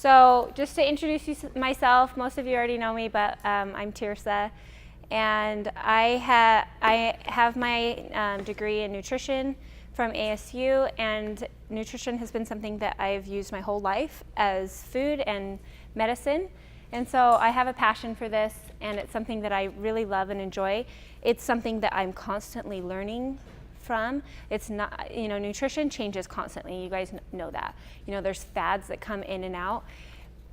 So just to introduce myself, most of you already know me, but I'm Tiersa, and I have my degree in nutrition from ASU, and nutrition has been something that I've used my whole life as food and medicine. And so I have a passion for this, and it's something that I really love and enjoy. It's something that I'm constantly learning from. It's not, nutrition changes constantly. You guys know that. There's fads that come in and out,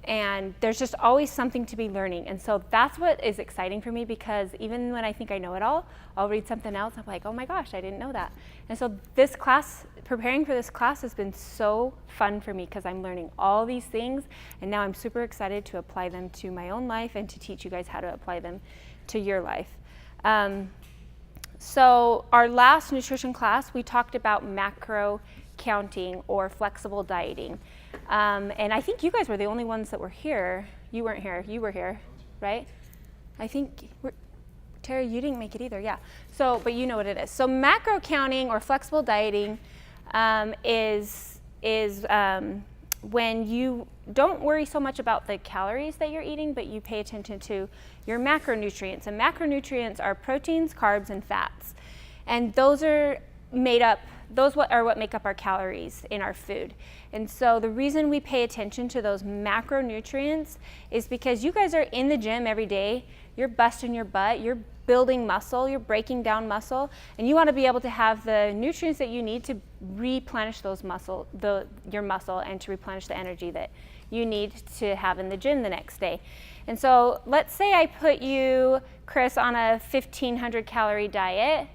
and there's just always something to be learning. And so that's what is exciting for me, because even when I think I know it all, I'll read something else. I'm like, oh my gosh, I didn't know that. And so this class, preparing for this class, has been so fun for me, because I'm learning all these things, and now I'm super excited to apply them to my own life and to teach you guys how to apply them to your life. So our last nutrition class, we talked about macro counting or flexible dieting. And I think you guys were the only ones that were here. You weren't here, you were here, right? I think, Tara, you didn't make it either, yeah. So, but you know what it is. So macro counting or flexible dieting is when you don't worry so much about the calories that you're eating, but you pay attention to your macronutrients. And macronutrients are proteins, carbs, and fats. And those are what make up our calories in our food. And so the reason we pay attention to those macronutrients is because you guys are in the gym every day, you're busting your butt, you're building muscle, you're breaking down muscle, and you want to be able to have the nutrients that you need to replenish your muscle, and to replenish the energy that you need to have in the gym the next day. And so let's say I put you, Chris, on a 1,500 calorie diet,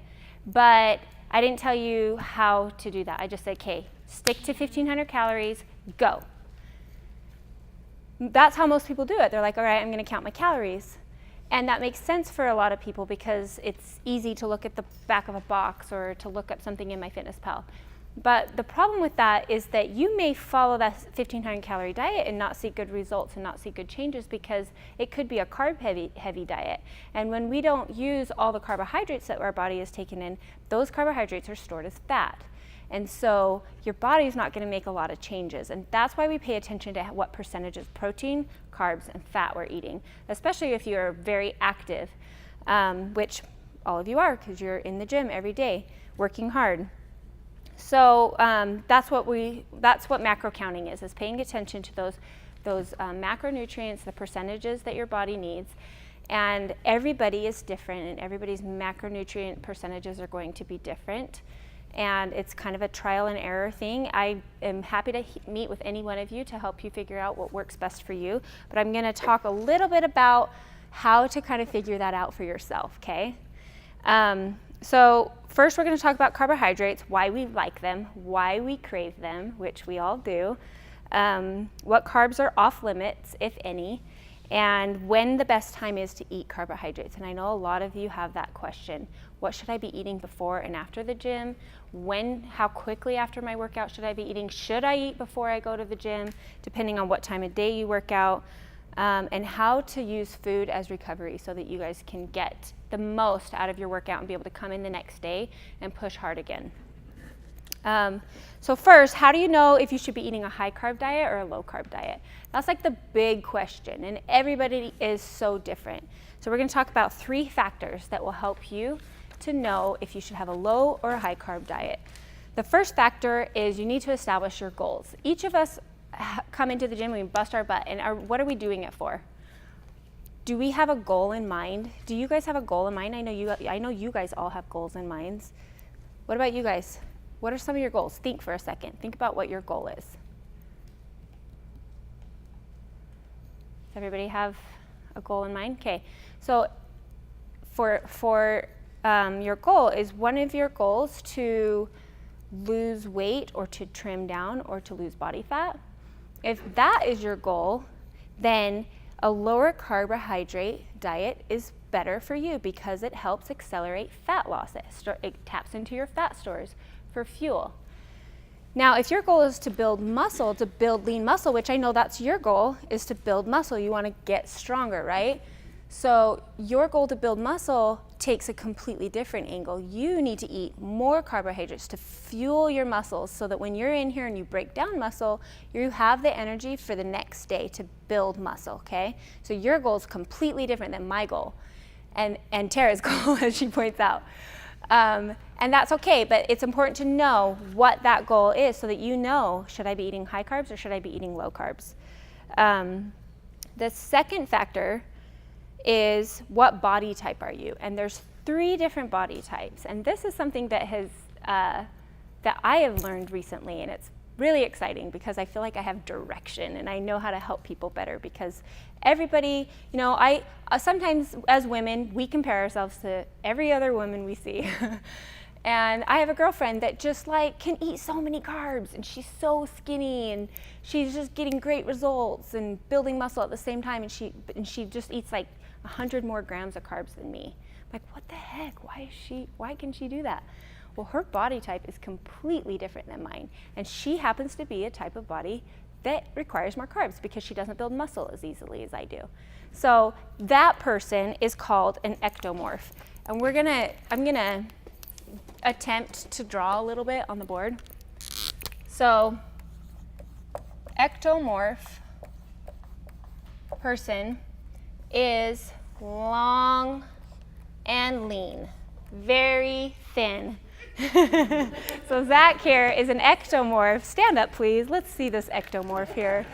but I didn't tell you how to do that. I just said, okay, stick to 1,500 calories, go. That's how most people do it. They're like, all right, I'm going to count my calories. And that makes sense for a lot of people, because it's easy to look at the back of a box or to look up something in MyFitnessPal. But the problem with that is that you may follow that 1,500 calorie diet and not see good results and not see good changes, because it could be a carb heavy diet. And when we don't use all the carbohydrates that our body has taken in, those carbohydrates are stored as fat. And so your body is not going to make a lot of changes. And that's why we pay attention to what percentage of protein, carbs, and fat we're eating, especially if you're very active, which all of you are, because you're in the gym every day working hard. So that's what macro counting is paying attention to those macronutrients, the percentages that your body needs. And everybody is different, and everybody's macronutrient percentages are going to be different. And it's kind of a trial and error thing. I am happy to meet with any one of you to help you figure out what works best for you. But I'm going to talk a little bit about how to kind of figure that out for yourself, okay? So first we're going to talk about carbohydrates, why we like them, why we crave them, which we all do, what carbs are off limits, if any, and when the best time is to eat carbohydrates. And I know a lot of you have that question. What should I be eating before and after the gym? How quickly after my workout should I be eating? Should I eat before I go to the gym, depending on what time of day you work out? And how to use food as recovery so that you guys can get the most out of your workout and be able to come in the next day and push hard again. So first, how do you know if you should be eating a high carb diet or a low carb diet? That's like the big question, and everybody is so different. So we're going to talk about 3 factors that will help you to know if you should have a low or a high carb diet. The first factor is you need to establish your goals. Each of us come into the gym, we bust our butt, and what are we doing it for? Do we have a goal in mind? Do you guys have a goal in mind? I know you guys all have goals in mind. What about you guys? What are some of your goals? Think for a second. Think about what your goal is. Does everybody have a goal in mind? Okay. So for your goal, is one of your goals to lose weight or to trim down or to lose body fat? If that is your goal, then a lower carbohydrate diet is better for you, because it helps accelerate fat loss. It taps into your fat stores for fuel. Now, if your goal is to build muscle, to build lean muscle, which I know that's your goal, is to build muscle. You want to get stronger, right? So your goal to build muscle takes a completely different angle. You need to eat more carbohydrates to fuel your muscles so that when you're in here and you break down muscle, you have the energy for the next day to build muscle, okay? So your goal is completely different than my goal and Tara's goal, as she points out. And that's okay, but it's important to know what that goal is so that you know, should I be eating high carbs or should I be eating low carbs? The second factor is what body type are you? And there's 3 different body types. And this is something that that I have learned recently, and it's really exciting because I feel like I have direction and I know how to help people better because everybody, you know, sometimes as women, we compare ourselves to every other woman we see. And I have a girlfriend that just like can eat so many carbs and she's so skinny and she's just getting great results and building muscle at the same time, and she just eats like 100 more grams of carbs than me. I'm like, what the heck? Why can she do that? Well, her body type is completely different than mine, and she happens to be a type of body that requires more carbs because she doesn't build muscle as easily as I do. So that person is called an ectomorph. And I'm gonna attempt to draw a little bit on the board. So ectomorph person is long and lean, very thin. So Zach here is an ectomorph. Stand up, please. Let's see this ectomorph here.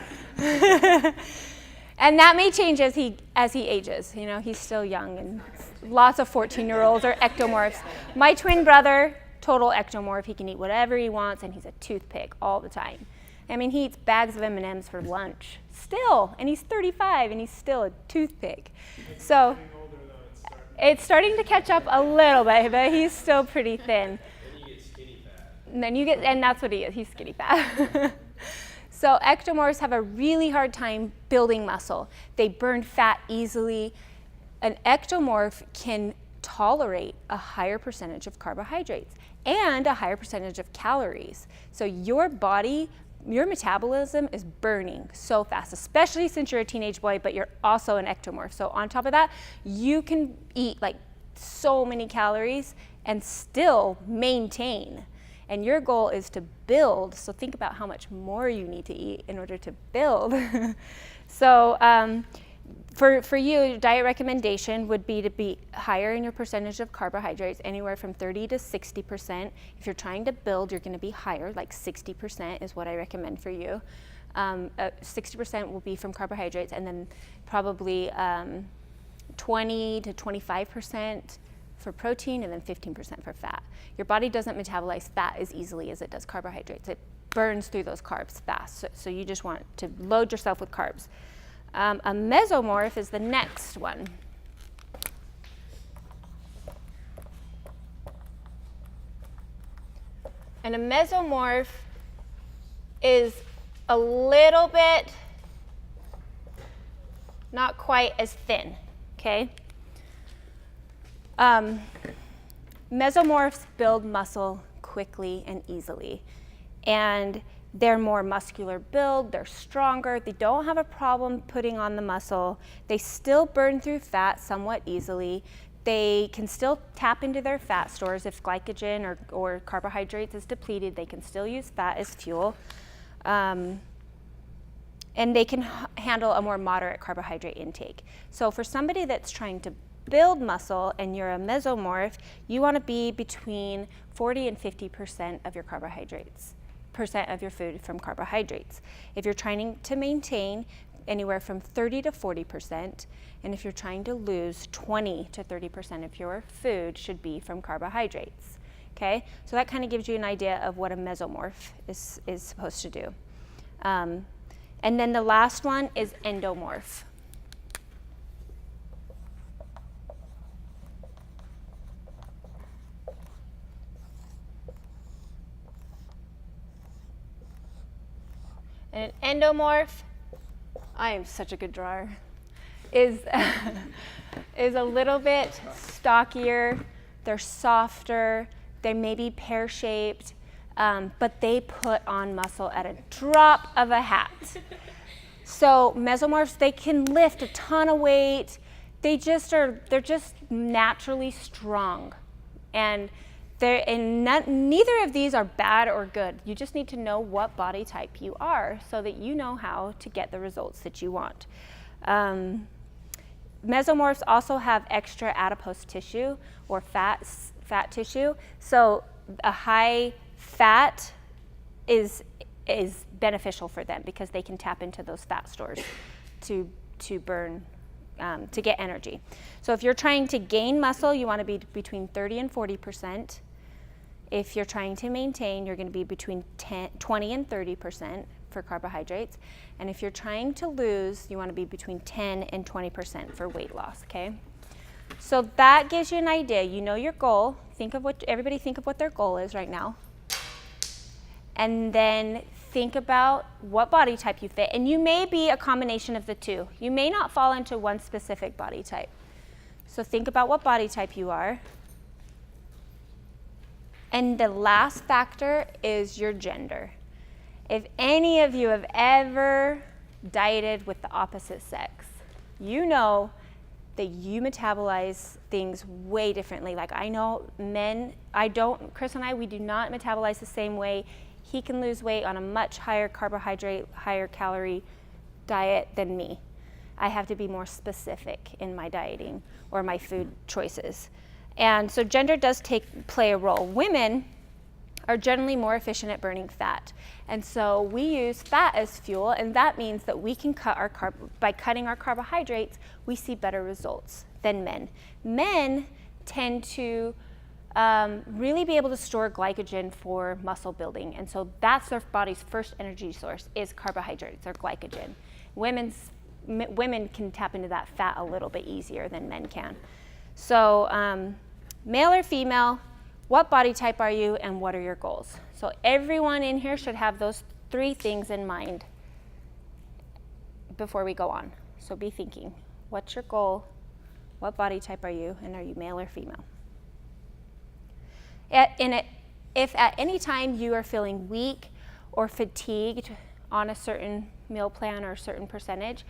And that may change as he ages. You know, he's still young, and lots of 14-year-olds are ectomorphs. My twin brother, total ectomorph. He can eat whatever he wants, and he's a toothpick all the time. I mean, he eats bags of M&Ms for lunch still, and he's 35, and he's still a toothpick. So it's starting to catch up a little bit, but he's still pretty thin. Then you get skinny fat. And that's what he is. He's skinny fat. So ectomorphs have a really hard time building muscle. They burn fat easily. An ectomorph can tolerate a higher percentage of carbohydrates and a higher percentage of calories. So your body, your metabolism is burning so fast, especially since you're a teenage boy, but you're also an ectomorph. So on top of that, you can eat like so many calories and still maintain. And your goal is to build, so think about how much more you need to eat in order to build. So for you, diet recommendation would be to be higher in your percentage of carbohydrates, anywhere from 30 to 60%. If you're trying to build, you're going to be higher, like 60% is what I recommend for you. 60% will be from carbohydrates, and then probably 20 to 25% for protein, and then 15% for fat. Your body doesn't metabolize fat as easily as it does carbohydrates. It burns through those carbs fast, so you just want to load yourself with carbs. A mesomorph is the next one. And a mesomorph is a little bit not quite as thin, okay? Mesomorphs build muscle quickly and easily, and they're more muscular build, they're stronger, they don't have a problem putting on the muscle, they still burn through fat somewhat easily, they can still tap into their fat stores if glycogen or carbohydrates is depleted, they can still use fat as fuel, and they can handle a more moderate carbohydrate intake. So for somebody that's trying to build muscle and you're a mesomorph, you want to be between 40 and 50% of your carbohydrates, percent of your food from carbohydrates. If you're trying to maintain, anywhere from 30 to 40%, and if you're trying to lose, 20 to 30% of your food should be from carbohydrates. Okay, so that kind of gives you an idea of what a mesomorph is supposed to do. And then the last one is endomorph. And an endomorph, I am such a good drawer, is a little bit stockier, they're softer, they may be pear-shaped, but they put on muscle at a drop of a hat. So mesomorphs, they can lift a ton of weight, they're just naturally strong. And neither of these are bad or good. You just need to know what body type you are so that you know how to get the results that you want. Mesomorphs also have extra adipose tissue or fat tissue. So a high fat is beneficial for them because they can tap into those fat stores to burn, to get energy. So if you're trying to gain muscle, you want to be between 30 and 40%. If you're trying to maintain, you're going to be between 20 and 30% for carbohydrates. And if you're trying to lose, you want to be between 10 and 20% for weight loss, okay? So that gives you an idea. You know your goal. Everybody think of what their goal is right now. And then think about what body type you fit. And you may be a combination of the two. You may not fall into one specific body type. So think about what body type you are. And the last factor is your gender. If any of you have ever dieted with the opposite sex, you know that you metabolize things way differently. Like I know men, Chris and I, we do not metabolize the same way. He can lose weight on a much higher carbohydrate, higher calorie diet than me. I have to be more specific in my dieting or my food choices. And so gender does play a role. Women are generally more efficient at burning fat. And so we use fat as fuel, and that means that we can by cutting our carbohydrates, we see better results than men. Men tend to really be able to store glycogen for muscle building. And so that's their body's first energy source is carbohydrates or glycogen. Women can tap into that fat a little bit easier than men can. So male or female, what body type are you and what are your goals? So everyone in here should have those 3 things in mind before we go on. So be thinking, what's your goal? What body type are you? And are you male or female? If at any time you are feeling weak or fatigued on a certain meal plan or a certain percentage,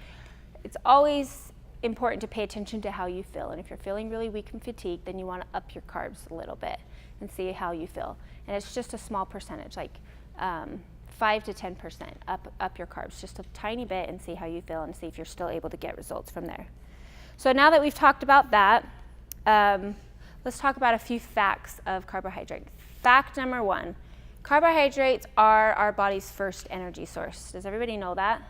it's always important to pay attention to how you feel. And if you're feeling really weak and fatigued, then you want to up your carbs a little bit and see how you feel. And it's just a small percentage, like 5 to 10%, up your carbs just a tiny bit and see how you feel and see if you're still able to get results from there. So now that we've talked about that, let's talk about a few facts of carbohydrates. Fact number 1, carbohydrates are our body's first energy source. Does everybody know that?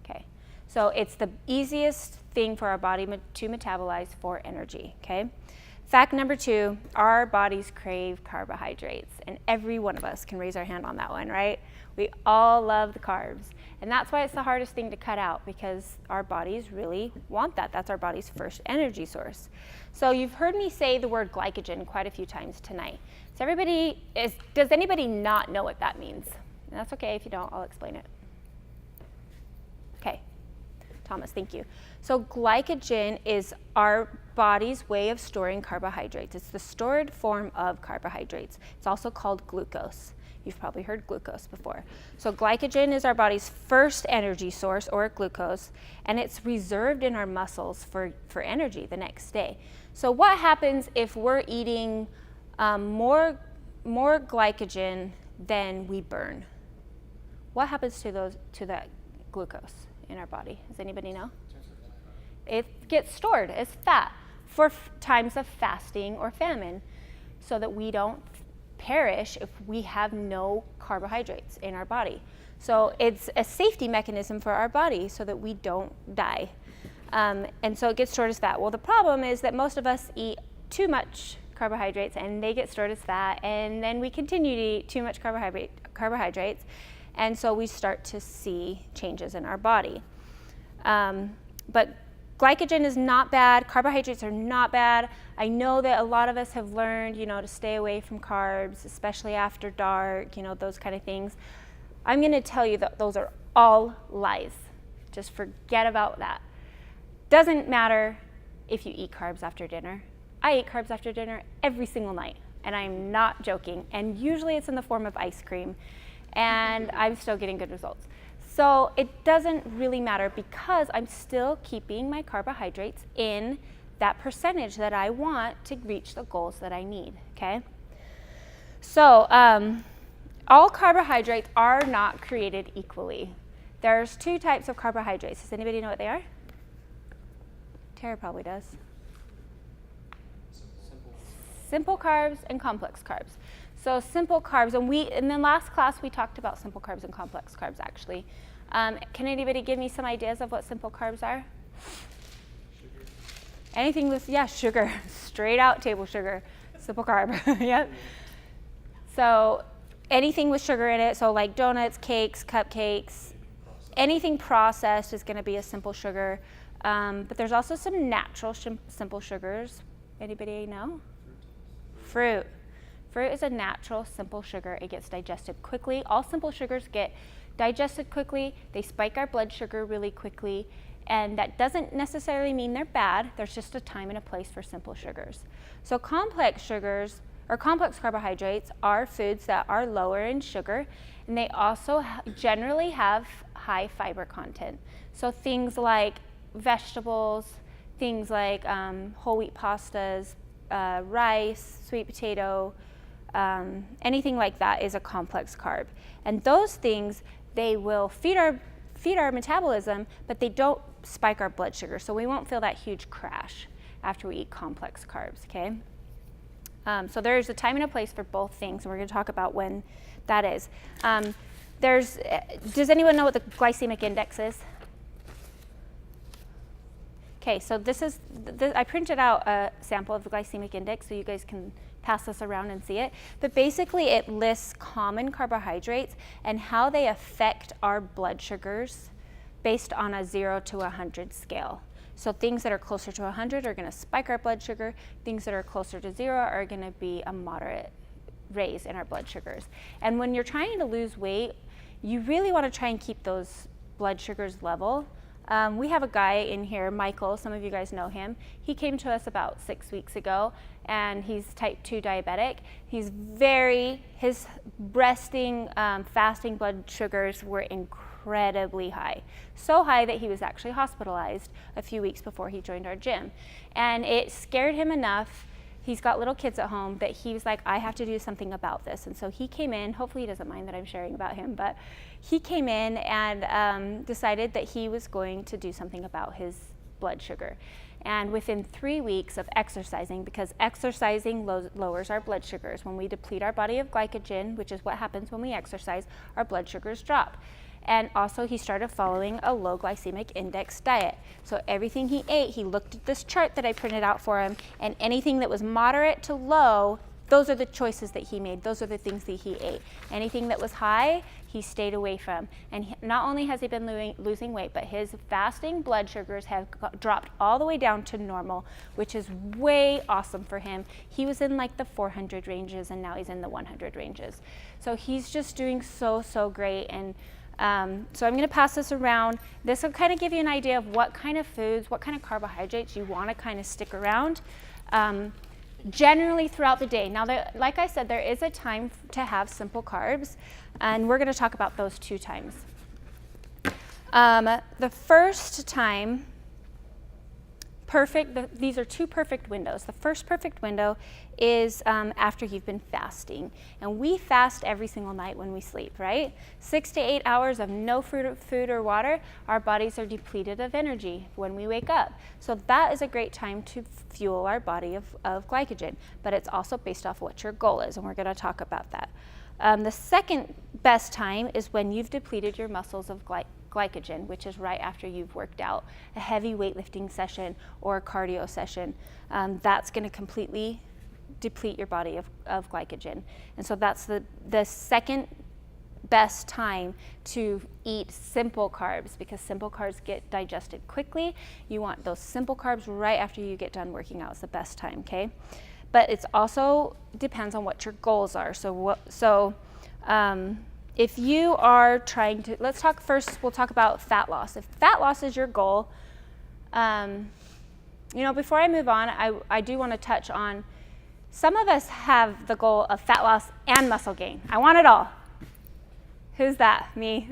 Okay. So it's the easiest thing for our body to metabolize for energy, okay? Fact number 2, our bodies crave carbohydrates, and every one of us can raise our hand on that one, right? We all love the carbs, and that's why it's the hardest thing to cut out, because our bodies really want that. That's our body's first energy source. So you've heard me say the word glycogen quite a few times tonight. So does anybody not know what that means? And that's okay if you don't, I'll explain it. Okay. Thomas, thank you. So glycogen is our body's way of storing carbohydrates. It's the stored form of carbohydrates. It's also called glucose. You've probably heard glucose before. So glycogen is our body's first energy source, or glucose, and it's reserved in our muscles for energy the next day. So what happens if we're eating more glycogen than we burn? What happens to that glucose in our body? Does anybody know? It gets stored as fat for times of fasting or famine so that we don't perish if we have no carbohydrates in our body. So it's a safety mechanism for our body so that we don't die. And so it gets stored as fat. Well, the problem is that most of us eat too much carbohydrates and they get stored as fat, and then we continue to eat too much carbohydrates, and so we start to see changes in our body. But glycogen is not bad. Carbohydrates are not bad. I know that a lot of us have learned, to stay away from carbs, especially after dark, those kind of things. I'm going to tell you that those are all lies. Just forget about that. Doesn't matter if you eat carbs after dinner. I eat carbs after dinner every single night, and I'm not joking. And usually it's in the form of ice cream, and I'm still getting good results. So it doesn't really matter because I'm still keeping my carbohydrates in that percentage that I want to reach the goals that I need, okay? So all carbohydrates are not created equally. There's two types of carbohydrates. Does anybody know what they are? Tara probably does. Simple carbs and complex carbs. So simple carbs, and in the last class we talked about simple carbs and complex carbs actually. Can anybody give me some ideas of what simple carbs are? Sugar. Anything with, sugar, straight out table sugar, simple carb, yep. So anything with sugar in it, so like donuts, cakes, cupcakes, anything processed is gonna be a simple sugar. But there's also some natural simple sugars. Anybody know? Fruit. Fruit is a natural simple sugar. It gets digested quickly. All simple sugars get digested quickly. They spike our blood sugar really quickly. And that doesn't necessarily mean they're bad. There's just a time and a place for simple sugars. So complex sugars, or complex carbohydrates, are foods that are lower in sugar. And they also generally have high fiber content. So things like vegetables, things like whole wheat pastas, rice, sweet potato, anything like that is a complex carb. And those things, they will feed our metabolism, but they don't spike our blood sugar. So we won't feel that huge crash after we eat complex carbs, okay? So there's a time and a place for both things, and we're going to talk about when that is. Does anyone know what the glycemic index is? Okay, so I printed out a sample of the glycemic index so you guys can pass this around and see it. But basically it lists common carbohydrates and how they affect our blood sugars based on a 0 to 100 scale. So things that are closer to 100 are going to spike our blood sugar. Things that are closer to 0 are going to be a moderate raise in our blood sugars. And when you're trying to lose weight, you really want to try and keep those blood sugars level. We have a guy in here, Michael, some of you guys know him. He came to us about 6 weeks ago, and he's type 2 diabetic. His resting, fasting blood sugars were incredibly high. So high that he was actually hospitalized a few weeks before he joined our gym. And it scared him enough. He's got little kids at home that he was like, I have to do something about this. And so he came in, hopefully he doesn't mind that I'm sharing about him, but he came in and decided that he was going to do something about his blood sugar. And within 3 weeks of exercising, because exercising lowers our blood sugars. When we deplete our body of glycogen, which is what happens when we exercise, our blood sugars drop. And also he started following a low glycemic index diet. So everything he ate, he looked at this chart that I printed out for him, and anything that was moderate to low, those are the choices that he made. Those are the things that he ate. Anything that was high, he stayed away from. And not only has he been losing weight, but his fasting blood sugars have dropped all the way down to normal, which is way awesome for him. He was in like the 400 ranges, and now he's in the 100 ranges. So he's just doing so, so great. And so I'm going to pass this around. This will kind of give you an idea of what kind of foods, what kind of carbohydrates you want to kind of stick around generally throughout the day. Now, like I said, there is a time to have simple carbs, and we're going to talk about those 2 times. The first time, these are 2 perfect windows. The first perfect window is after you've been fasting. And we fast every single night when we sleep, right? 6 to 8 hours of no food or water, our bodies are depleted of energy when we wake up. So that is a great time to fuel our body of glycogen. But it's also based off what your goal is, and we're going to talk about that. The second best time is when you've depleted your muscles of glycogen, which is right after you've worked out a heavy weightlifting session or a cardio session. That's going to completely deplete your body of glycogen. And so that's the second best time to eat simple carbs, because simple carbs get digested quickly. You want those simple carbs right after you get done working out. It's the best time, okay? But it's also depends on what your goals are. If you are trying to, we'll talk about fat loss. If fat loss is your goal, before I move on, I do want to touch on, some of us have the goal of fat loss and muscle gain. I want it all. Who's that? Me.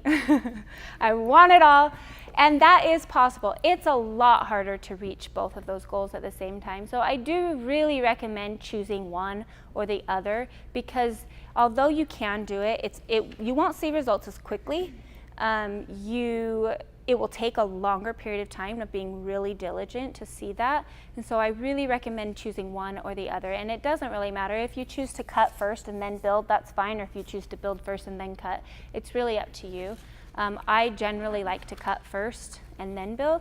I want it all. And that is possible. It's a lot harder to reach both of those goals at the same time. So I do really recommend choosing one or the other, because although you can do it, you won't see results as quickly. It will take a longer period of time of being really diligent to see that. And so I really recommend choosing one or the other. And it doesn't really matter if you choose to cut first and then build, that's fine. Or if you choose to build first and then cut, it's really up to you. I generally like to cut first and then build,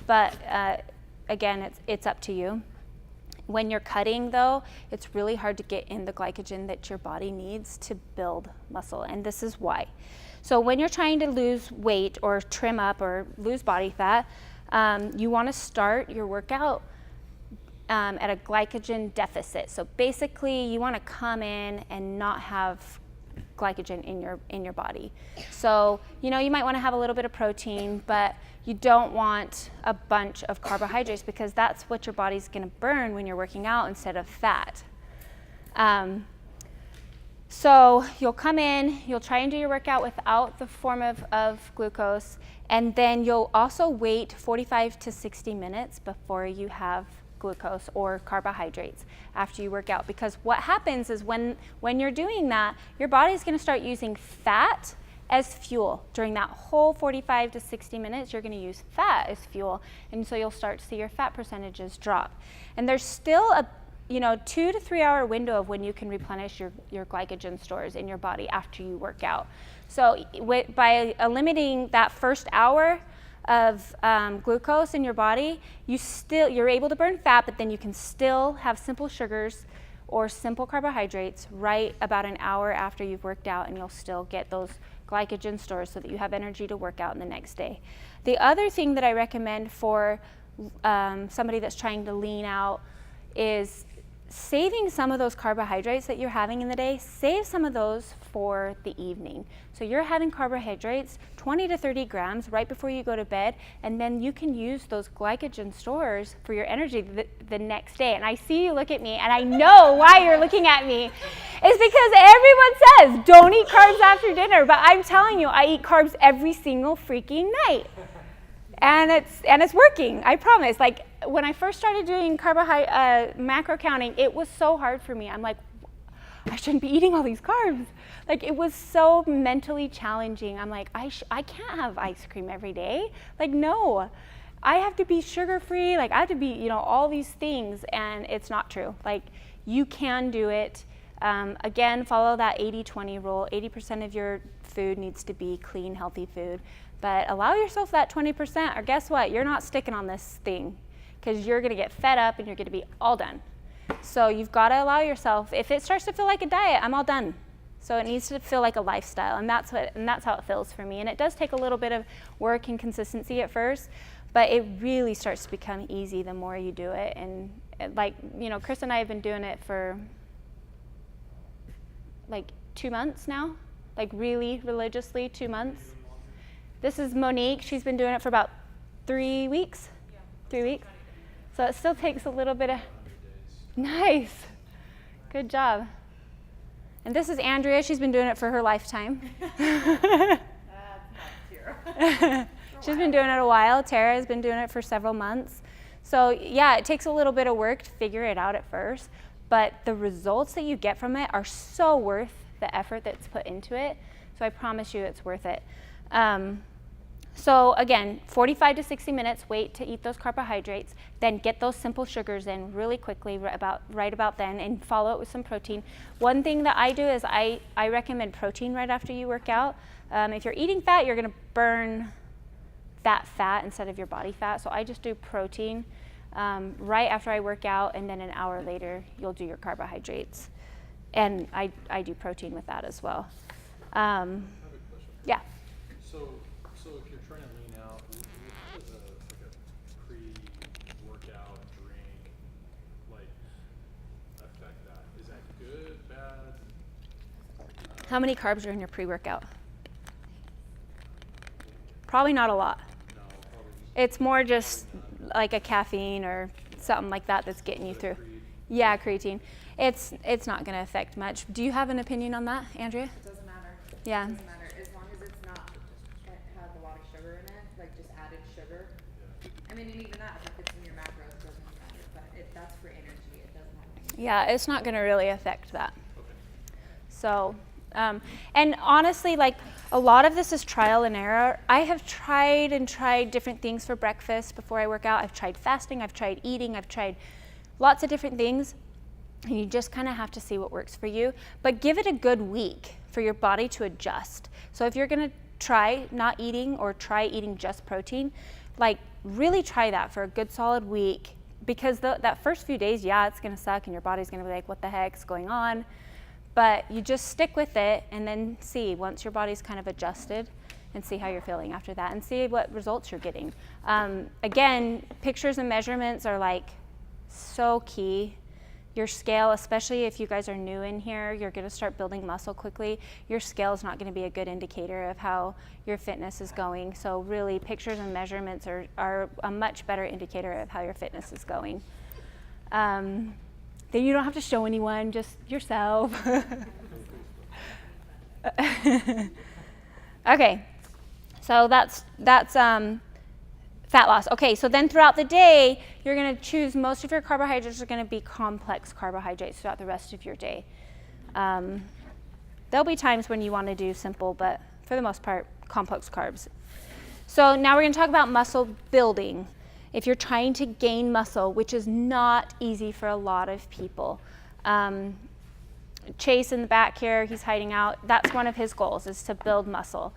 but again, it's up to you. When you're cutting though, it's really hard to get in the glycogen that your body needs to build muscle, and this is why. So when you're trying to lose weight or trim up or lose body fat, you want to start your workout at a glycogen deficit. So basically you want to come in and not have glycogen in your body. So, you might want to have a little bit of protein, but you don't want a bunch of carbohydrates, because that's what your body's going to burn when you're working out instead of fat. So you'll come in, you'll try and do your workout without the form of glucose, and then you'll also wait 45 to 60 minutes before you have glucose or carbohydrates after you work out, because what happens is when you're doing that, your body's going to start using fat as fuel. During that whole 45 to 60 minutes, you're going to use fat as fuel, and so you'll start to see your fat percentages drop. And there's still a 2 to 3 hour window of when you can replenish your glycogen stores in your body after you work out. So by eliminating that first hour of glucose in your body, you're able to burn fat, but then you can still have simple sugars or simple carbohydrates right about an hour after you've worked out, and you'll still get those glycogen stores so that you have energy to work out in the next day. The other thing that I recommend for somebody that's trying to lean out is saving some of those carbohydrates that you're having in the day, save some of those for the evening. So you're having carbohydrates, 20 to 30 grams right before you go to bed, and then you can use those glycogen stores for your energy the next day. And I see you look at me, and I know why you're looking at me. It's because everyone says, don't eat carbs after dinner, but I'm telling you, I eat carbs every single freaking night. And it's working, I promise. Like, when I first started doing macro counting, it was so hard for me. I'm like, I shouldn't be eating all these carbs. Like, it was so mentally challenging. I'm like, I can't have ice cream every day. Like, no, I have to be sugar-free. Like, I have to be, all these things, and it's not true. Like, you can do it. Again, follow that 80-20 rule. 80% of your food needs to be clean, healthy food. But allow yourself that 20%, or guess what? You're not sticking on this thing, because you're going to get fed up and you're going to be all done. So you've got to allow yourself, if it starts to feel like a diet, I'm all done. So it needs to feel like a lifestyle, and that's how it feels for me. And it does take a little bit of work and consistency at first, but it really starts to become easy the more you do it. And Chris and I have been doing it for like 2 months now, like really religiously 2 months. This is Monique. She's been doing it for about 3 weeks. Yeah. 3 weeks. So it still takes a little bit of. Nice. Good job. And this is Andrea. She's been doing it for her lifetime. She's been doing it a while. Tara has been doing it for several months. So yeah, it takes a little bit of work to figure it out at first, but the results that you get from it are so worth the effort that's put into it. So I promise you it's worth it. So again, 45 to 60 minutes, wait to eat those carbohydrates, then get those simple sugars in really quickly right about then, and follow it with some protein. One thing that I do is I recommend protein right after you work out. If you're eating fat, you're gonna burn that fat instead of your body fat. So I just do protein right after I work out, and then an hour later, you'll do your carbohydrates. And I do protein with that as well. I have a question. Yeah. So if you're trying to lean out, what does a pre-workout drink affect that? Is that good, bad? How many carbs are in your pre-workout? Probably not a lot. No, probably. It's more just like a caffeine or something like that that's getting you through. Yeah, creatine. It's not going to affect much. Do you have an opinion on that, Andrea? It doesn't matter. Yeah. It doesn't matter. As long as I mean, and even that, if it's in your macros, doesn't matter. But that's for energy. It doesn't have anything. Yeah, it's not going to really affect that. Okay. So, and honestly, like a lot of this is trial and error. I have tried and tried different things for breakfast before I work out. I've tried fasting, I've tried eating, I've tried lots of different things. And you just kind of have to see what works for you. But give it a good week for your body to adjust. So if you're going to try not eating or try eating just protein, like really try that for a good solid week. Because that first few days, yeah, it's going to suck and your body's going to be like, what the heck's going on? But you just stick with it and then see once your body's kind of adjusted and see how you're feeling after that and see what results you're getting. Again, pictures and measurements are like so key. Your scale, especially if you guys are new in here, you're going to start building muscle quickly. Your scale is not going to be a good indicator of how your fitness is going. So really, pictures and measurements are a much better indicator of how your fitness is going. Then you don't have to show anyone, just yourself. Okay, so that's fat loss. Okay, so then throughout the day, you're going to choose, most of your carbohydrates are going to be complex carbohydrates throughout the rest of your day. There'll be times when you want to do simple, but for the most part, complex carbs. So now we're going to talk about muscle building. If you're trying to gain muscle, which is not easy for a lot of people. Chase in the back here, he's hiding out. That's one of his goals, is to build muscle.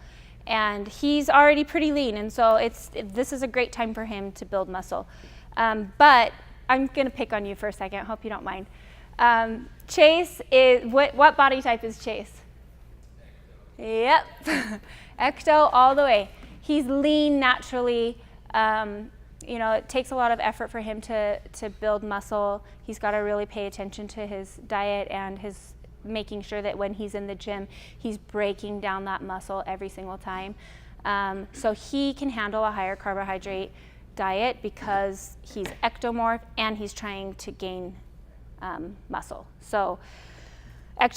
And he's already pretty lean, and so this is a great time for him to build muscle. But I'm going to pick on you for a second. I hope you don't mind. Chase is, what body type is Chase? Ecto. Yep. Ecto all the way. He's lean naturally. It takes a lot of effort for him to build muscle. He's got to really pay attention to his diet and his making sure that when he's in the gym, he's breaking down that muscle every single time. So he can handle a higher carbohydrate diet because he's ectomorph and he's trying to gain muscle. So high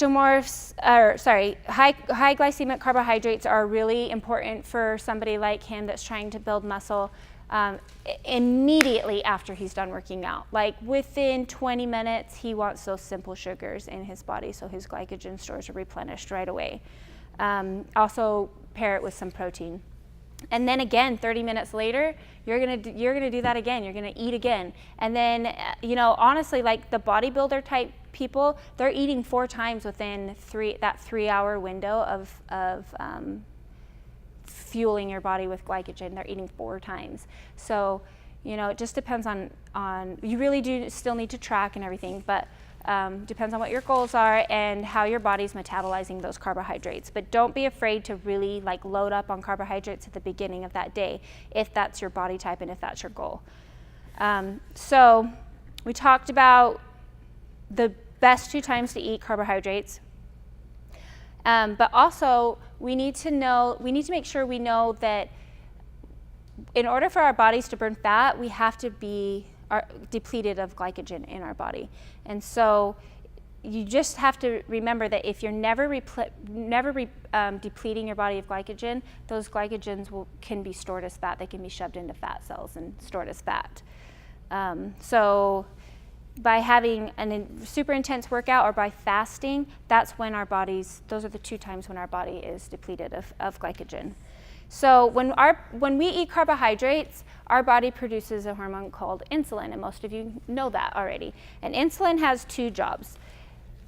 glycemic carbohydrates are really important for somebody like him that's trying to build muscle. Immediately after he's done working out, like within 20 minutes, he wants those simple sugars in his body, so his glycogen stores are replenished right away. Also pair it with some protein, and then again 30 minutes later, you're gonna do that again. You're gonna eat again, and then honestly, like the bodybuilder type people, they're eating 4 times within that 3-hour window of fueling your body with glycogen. They're eating 4 times. So, it just depends on you really do still need to track and everything, but depends on what your goals are and how your body's metabolizing those carbohydrates. But don't be afraid to really like load up on carbohydrates at the beginning of that day if that's your body type and if that's your goal. So we talked about the best 2 times to eat carbohydrates. But also, we need to make sure we know that in order for our bodies to burn fat, we have to be depleted of glycogen in our body. And so you just have to remember that if you're never depleting your body of glycogen, those glycogens can be stored as fat. They can be shoved into fat cells and stored as fat. So by having a super intense workout or by fasting, those are the 2 times when our body is depleted of glycogen. So when we eat carbohydrates, our body produces a hormone called insulin, and most of you know that already. And insulin has 2 jobs.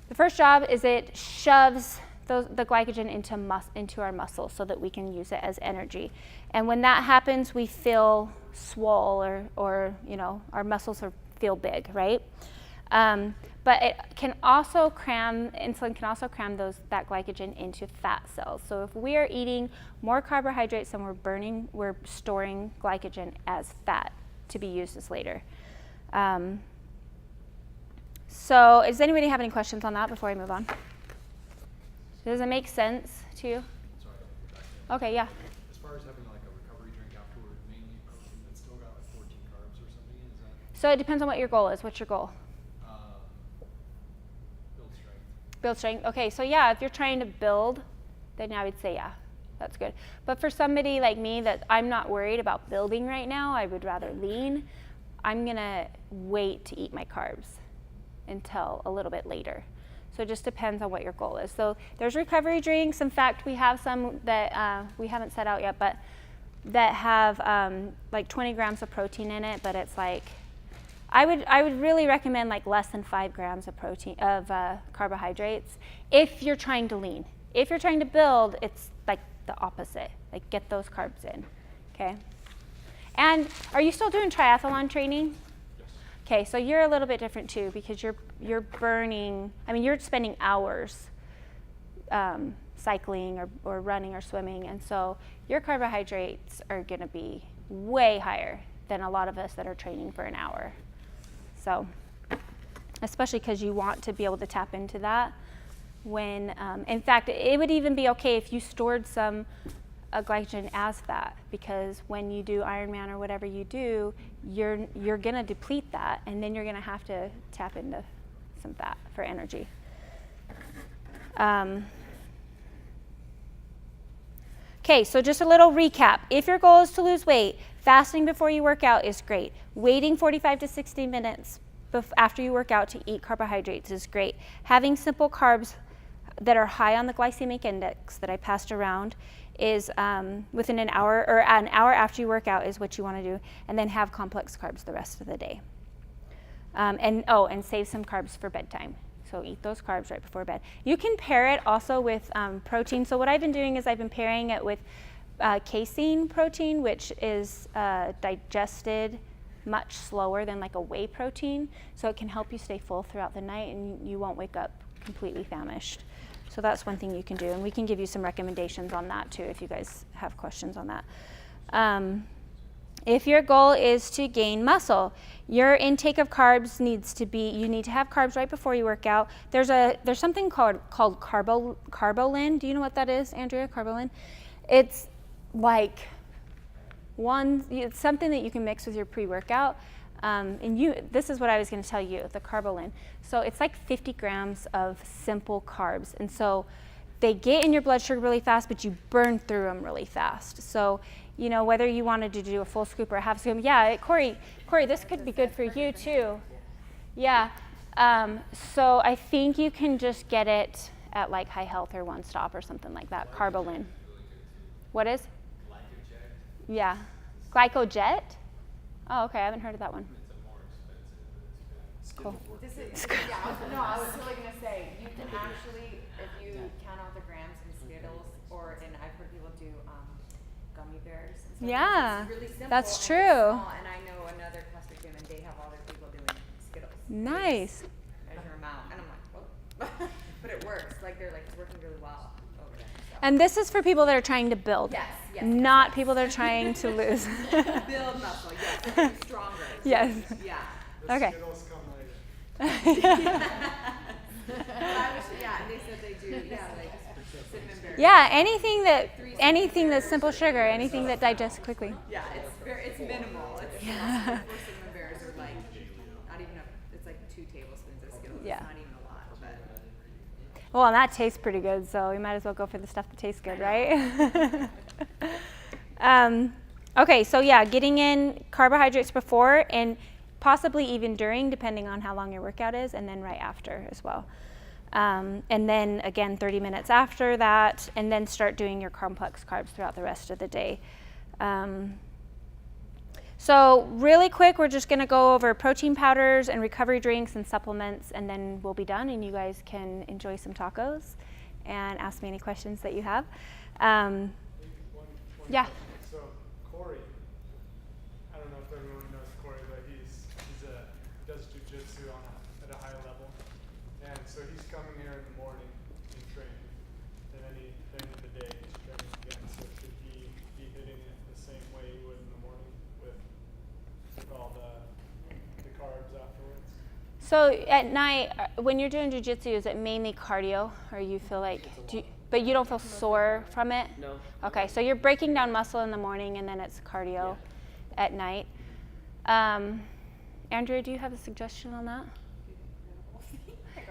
The first job is it shoves the glycogen into our muscles so that we can use it as energy. And when that happens, we feel swole or our muscles feel big, right? But insulin can also cram that glycogen into fat cells. So if we are eating more carbohydrates than we're burning, we're storing glycogen as fat to be used as later. So does anybody have any questions on that before I move on? Does it make sense to you? Sorry, I'll get back in. Okay, yeah. As far as having like a recovery drink afterward, mainly protein that's still got like 14 carbs or something, is that? So it depends on what your goal is. What's your goal? Build strength. Build strength. Okay, so yeah, if you're trying to build, then I would say yeah. That's good. But for somebody like me that I'm not worried about building right now, I would rather lean, I'm gonna wait to eat my carbs until a little bit later. So it just depends on what your goal is. So there's recovery drinks. In fact, we have some that we haven't set out yet, but that have like 20 grams of protein in it, but it's like, I would really recommend like less than 5 grams of protein, of carbohydrates if you're trying to lean. If you're trying to build, it's like the opposite, like get those carbs in, okay? And are you still doing triathlon training? Yes. Okay, so you're a little bit different too, because you're burning, I mean, you're spending hours cycling or running or swimming, and so your carbohydrates are gonna be way higher than a lot of us that are training for an hour. So, especially because you want to be able to tap into that when, in fact, it would even be okay if you stored some glycogen as fat, because when you do Ironman or whatever you do, you're gonna deplete that, and then you're gonna have to tap into some fat for energy. Okay, so just a little recap. If your goal is to lose weight, fasting before you work out is great. Waiting 45 to 60 minutes after you work out to eat carbohydrates is great. Having simple carbs that are high on the glycemic index that I passed around is within an hour after you work out is what you want to do, and then have complex carbs the rest of the day. And save some carbs for bedtime. So eat those carbs right before bed. You can pair it also with protein. So what I've been doing is I've been pairing it with casein protein, which is digested much slower than like a whey protein. So it can help you stay full throughout the night, and you won't wake up completely famished. So that's one thing you can do, and we can give you some recommendations on that too if you guys have questions on that. If your goal is to gain muscle, your intake of carbs needs to be, you need to have carbs right before you work out. There's something called carbolin. Do you know what that is, Andrea? Carbolin? It's like it's something that you can mix with your pre-workout. This is what I was going to tell you, the carbolin. So it's like 50 grams of simple carbs. And so they get in your blood sugar really fast, but you burn through them really fast. So, whether you wanted to do a full scoop or a half scoop, yeah, Corey, this could be good for you too. Yeah. So I think you can just get it at like High Health or One Stop or something like that, carbolin. What is? Glycojet. Yeah. Glycojet? Oh, okay, I haven't heard of that one. It's a more expensive, Cool. I was really gonna say, you can actually, if you count out the grams in Skittles, and I've heard people do gummy bears. And stuff, Yeah, it's really simple, that's and true. it's small, and I know another CrossFit gym, and they have all their people doing Skittles. Nice. Measure them out, and I'm like, oh. But it works. Like it's working really well over there. So. And this is for people that are trying to build. Yes. Not people that are trying to lose. Build muscle, yes, and be stronger. Yes. Yeah. The Okay. Skittles come later. And they said they do, like cinnamon berries. Yeah, anything that's simple sugar, anything that digests quickly. Yeah, it's minimal. It's cinnamon berries are like not even it's like 2 tablespoons of Skittles. Yeah. It's not even a lot, but Well, and that tastes pretty good, so we might as well go for the stuff that tastes good, right? Okay, so yeah, getting in carbohydrates before and possibly even during, depending on how long your workout is, and then right after as well. And then again, 30 minutes after that, and then start doing your complex carbs throughout the rest of the day. So really quick, we're just gonna go over protein powders and recovery drinks and supplements, and then we'll be done, and you guys can enjoy some tacos and ask me any questions that you have. Yeah. So Corey, I don't know if everyone knows Corey, but he does Jujitsu at a high level, and so he's coming here in the morning and training, and then the end of the day he's training again. So should he be hitting it the same way he would in the morning with all the carbs afterwards? So at night, when you're doing jujitsu, is it mainly cardio, or you feel like, but you don't feel sore from it? No. Okay, so you're breaking down muscle in the morning, and then it's cardio at night. Andrea, do you have a suggestion on that?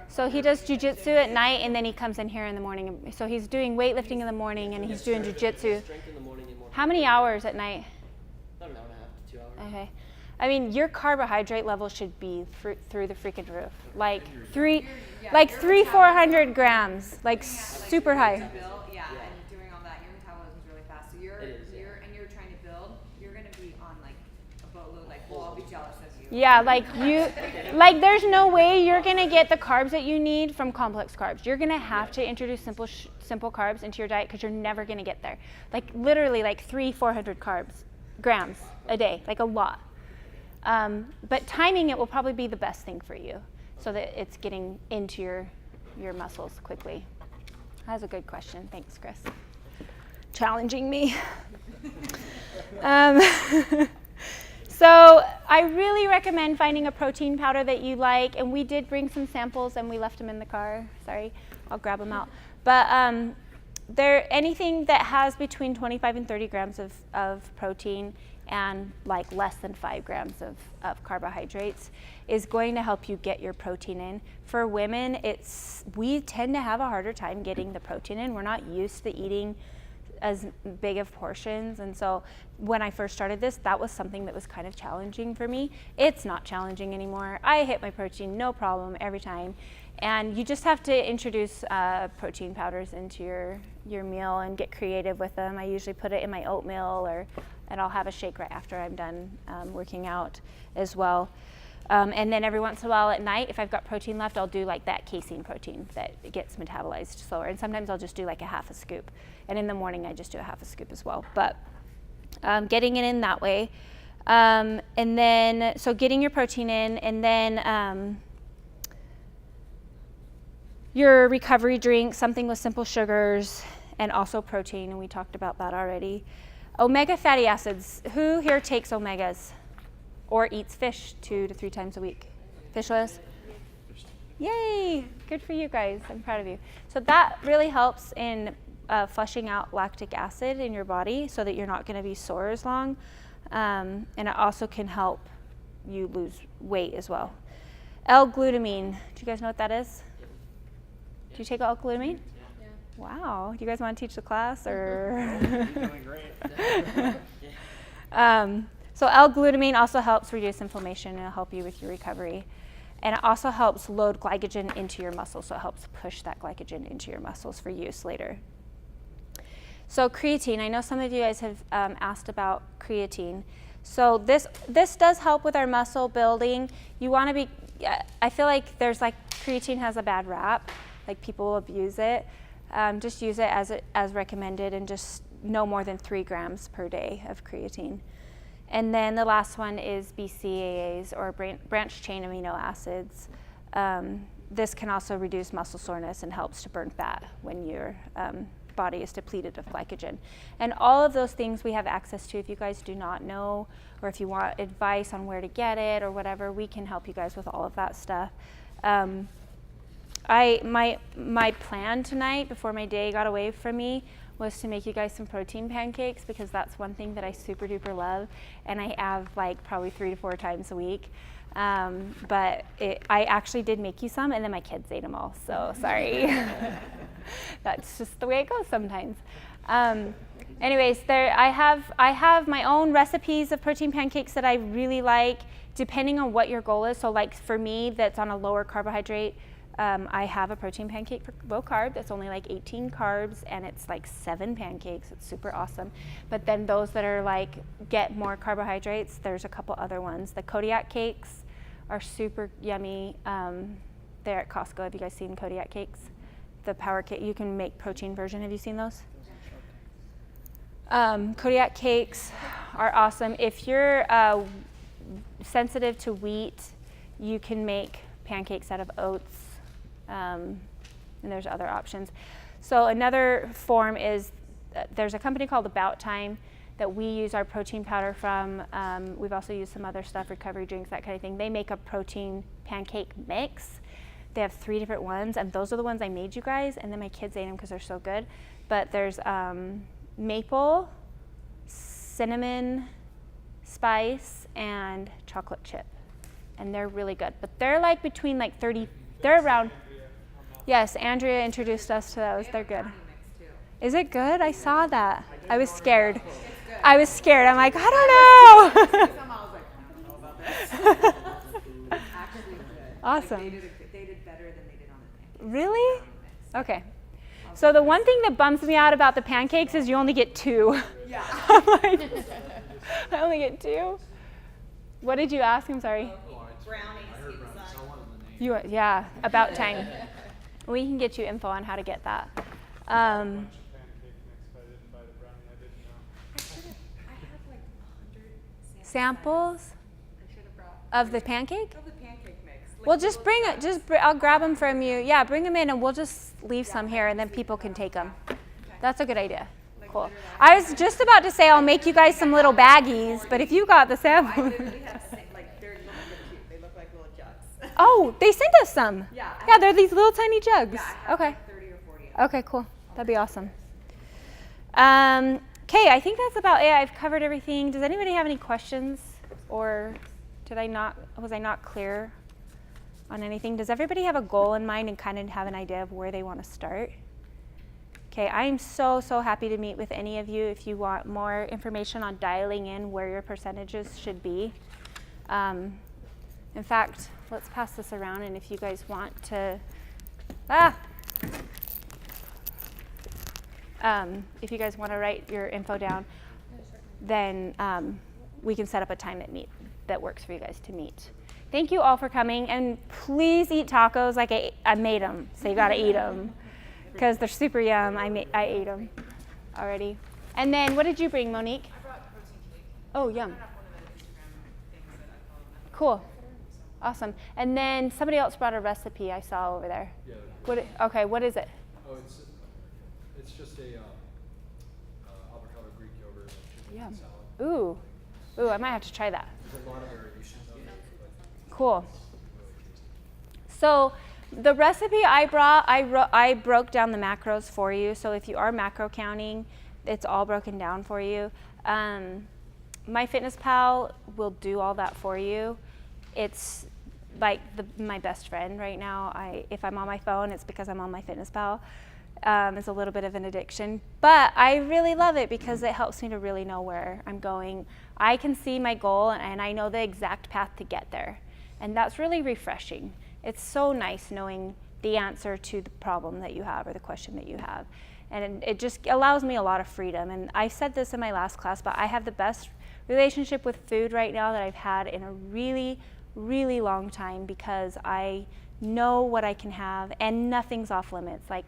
So he does jujitsu at night, and then he comes in here in the morning. So he's doing weightlifting in the morning, and he's doing jujitsu. Strength in the morning and more. How many hours at night? About an hour and a half to 2 hours. Okay. I mean, your carbohydrate level should be through the freaking roof. Like 400 grams, like super high. And doing all that, your metabolism's really fast. So you're trying to build, you're gonna be on like a boatload. Like, we'll all be jealous of you. Yeah, like there's no way you're gonna get the carbs that you need from complex carbs. You're gonna have to introduce simple carbs into your diet because you're never gonna get there. Like literally, like 400 grams a day, like a lot. But timing it will probably be the best thing for you, so that it's getting into your muscles quickly. That's a good question. Thanks, Chris. Challenging me. So I really recommend finding a protein powder that you like, and we did bring some samples and we left them in the car. Sorry, I'll grab them out. But anything that has between 25 and 30 grams of protein and like less than 5 grams of carbohydrates is going to help you get your protein in. For women, we tend to have a harder time getting the protein in. We're not used to eating as big of portions, and so when I first started this, that was something that was kind of challenging for me. It's not challenging anymore. I hit my protein no problem every time, and you just have to introduce protein powders into your meal and get creative with them. I usually put it in my oatmeal, and I'll have a shake right after I'm done working out as well. And then every once in a while at night, if I've got protein left, I'll do like that casein protein that gets metabolized slower. And sometimes I'll just do like a half a scoop. And in the morning, I just do a half a scoop as well. But getting it in that way. And then, so getting your protein in, and then your recovery drink, something with simple sugars and also protein. And we talked about that already. Omega fatty acids. Who here takes omegas? Or eats fish 2 to 3 times a week? Fish oils? Yay! Good for you guys. I'm proud of you. So that really helps in flushing out lactic acid in your body so that you're not going to be sore as long. And it also can help you lose weight as well. L-glutamine. Do you guys know what that is? Do you take L-glutamine? Yeah. Wow. Do you guys want to teach the class? Or? You're doing great. So L-glutamine also helps reduce inflammation and it'll help you with your recovery. And it also helps load glycogen into your muscles, so it helps push that glycogen into your muscles for use later. So creatine, I know some of you guys have asked about creatine. So this does help with our muscle building. You want to be, I feel like creatine has a bad rap, like people abuse it. Just use it as recommended, and just no more than 3 grams per day of creatine. And then the last one is BCAAs, or branched chain amino acids. This can also reduce muscle soreness and helps to burn fat when your body is depleted of glycogen. And all of those things we have access to. If you guys do not know, or if you want advice on where to get it or whatever, we can help you guys with all of that stuff. My plan tonight, before my day got away from me, was to make you guys some protein pancakes, because that's one thing that I super duper love, and I have like probably 3 to 4 times a week. But I actually did make you some, and then my kids ate them all, so sorry. That's just the way it goes sometimes. Anyways, I have my own recipes of protein pancakes that I really like, depending on what your goal is. So like for me, that's on a lower carbohydrate, I have a protein pancake for low carb that's only like 18 carbs, and it's like 7 pancakes. It's super awesome. But then those that are like get more carbohydrates, there's a couple other ones. The Kodiak cakes are super yummy. They're at Costco. Have you guys seen Kodiak cakes? The power cake, you can make protein version. Have you seen those? Kodiak cakes are awesome. If you're sensitive to wheat, you can make pancakes out of oats. And there's other options. So another form is, there's a company called About Time that we use our protein powder from. We've also used some other stuff, recovery drinks, that kind of thing. They make a protein pancake mix. They have 3 different ones, and those are the ones I made you guys, and then my kids ate them because they're so good. But there's maple, cinnamon, spice, and chocolate chip. And they're really good. But they're like between like 30, they're around, Yes, Andrea introduced us to those. They're good. Brownie mix too. Is it good? I saw that. I was already scared. have one. It's good. I was scared. I'm like, I don't know. Some I was like, I don't know about this. Actually good. Awesome. Like they did better than they did on the pancakes. Really? Brownie mix. Okay. So the one thing that bums me out about the pancakes is you only get 2. Yeah. I'm like, I only get 2. What did you ask? I'm sorry. Brownies. Yeah, about time. We can get you info on how to get that. A bunch of pancake mix, but I didn't buy the brownie. I didn't know. I have like 100 Samples I should have brought of the pancake? of the pancake mix. Like Well, the just little bring it. jars. I'll grab them from you. Yeah, bring them in, and we'll just leave some here, and then people can take them. That's a good idea. Cool. I was just about to say I'll make you guys some little baggies, but if you got the I sample. literally have like they're cute. They look like little jugs. Oh, they sent us some. Yeah. Yeah, they're these little tiny jugs. Yeah, I have Okay. like 30 or 40 of them. Okay, cool. That'd be awesome. Okay, I think that's about it. I've covered everything. Does anybody have any questions, or was I not clear on anything? Does everybody have a goal in mind and kind of have an idea of where they want to start? Okay, I'm so happy to meet with any of you if you want more information on dialing in where your percentages should be. In fact, let's pass this around, and if you guys want to, if you guys want to write your info down, then we can set up a time that works for you guys to meet. Thank you all for coming, and please eat tacos like I made them, so you gotta eat them because they're super yum. I ate them already. And then what did you bring, Monique? I brought protein cake. Oh, yum. I have one of the Instagram things that I follow. Cool. Awesome. And then somebody else brought a recipe I saw over there. Yeah. Okay, what is it? Oh, it's just a avocado Greek yogurt and chicken Yum. salad. Ooh, I might have to try that. There's a lot of variations of it, but Cool. So the recipe I brought, I broke down the macros for you. So if you are macro counting, it's all broken down for you. MyFitnessPal will do all that for you. It's like my best friend right now. If I'm on my phone, it's because I'm on MyFitnessPal. It's a little bit of an addiction, but I really love it because it helps me to really know where I'm going. I can see my goal and I know the exact path to get there, and that's really refreshing. It's so nice knowing the answer to the problem that you have or the question that you have, and it just allows me a lot of freedom. And I said this in my last class, but I have the best relationship with food right now that I've had in a really, really long time because I know what I can have and nothing's off limits. Like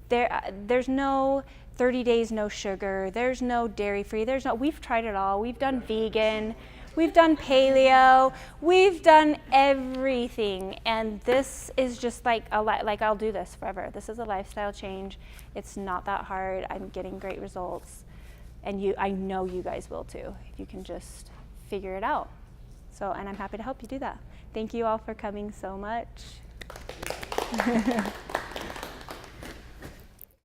there's no 30 days no sugar, there's no dairy free, we've tried it all. We've done vegan, we've done paleo, we've done everything, and this is just like I'll do this forever. This is a lifestyle change. It's not that hard. I'm getting great results, and I know you guys will too if you can just figure it out. So, and I'm happy to help you do that. Thank you all for coming so much.